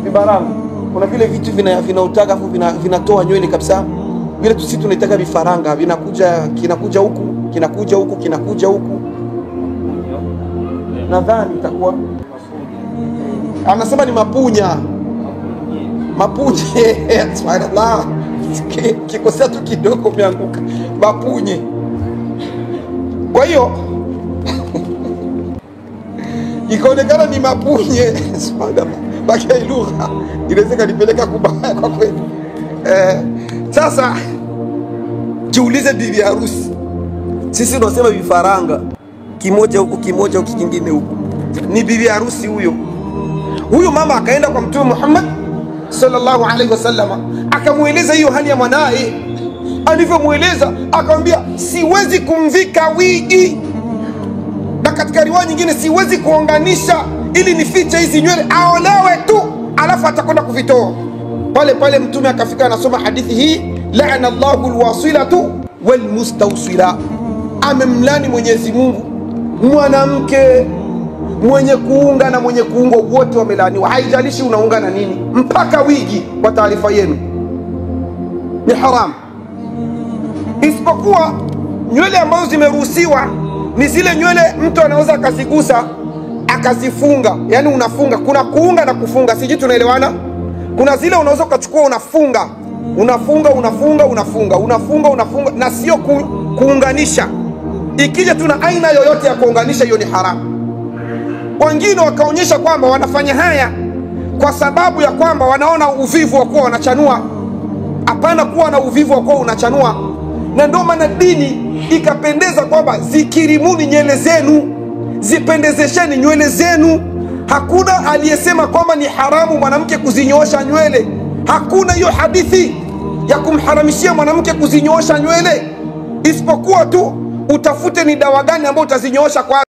vibaranga. Kuna vile vitu vinautaka afu vinatoa nywele kabisa. Vile sisi tunaitaka vifaranga, kinakuja huku. Nadhani itakuwa anasema ni mapunye. Subhanallah. Kikosea tu kidogo umeanguka. Mapunye. Kwa hiyo ikaonekana ni mapunye. Subhanallah. Baki lugha inaweza kanipeleka kubaya kwa kweli. Sasa jiulize bibi harusi. Sisi tunasema vifaranga. Kimoja huku kingine huku. Ni bibi harusi huyo. Huyu mama akaenda kwa Mtume Muhammad sallallahu alaihi wasallam, akamueleza hiyo hali ya mwanae. Alivyomueleza akamwambia, siwezi kumvika wigi, na katika riwaya nyingine siwezi kuunganisha ili nifiche hizi nywele, aolewe tu alafu atakwenda kuvitoa. Pale Mtume akafika anasoma hadithi hii, la'ana Allahu alwasilatu walmustawsila, amemlani Mwenyezi Mungu mwanamke mwenye kuunga na mwenye kuungwa, wote wamelaaniwa. Haijalishi unaunga na nini, mpaka wigi. Kwa taarifa yenu ni haram, isipokuwa nywele ambazo zimeruhusiwa ni zile nywele mtu anaweza akazigusa akazifunga. Yani unafunga, kuna kuunga na kufunga, siji tunaelewana? Kuna zile unaweza ukachukua unafunga na sio kuunganisha. Ikija tuna aina yoyote ya kuunganisha, hiyo ni haramu. Wengine wakaonyesha kwamba wanafanya haya kwa sababu ya kwamba wanaona uvivu wa kuwa wanachanua. Hapana, kuwa na uvivu wa kuwa unachanua. Na ndio maana dini ikapendeza kwamba zikirimuni nywele zenu, zipendezesheni nywele zenu. Hakuna aliyesema kwamba ni haramu mwanamke kuzinyoosha nywele. Hakuna hiyo hadithi ya kumharamishia mwanamke kuzinyoosha nywele, isipokuwa tu utafute ni dawa gani ambayo utazinyoosha kwa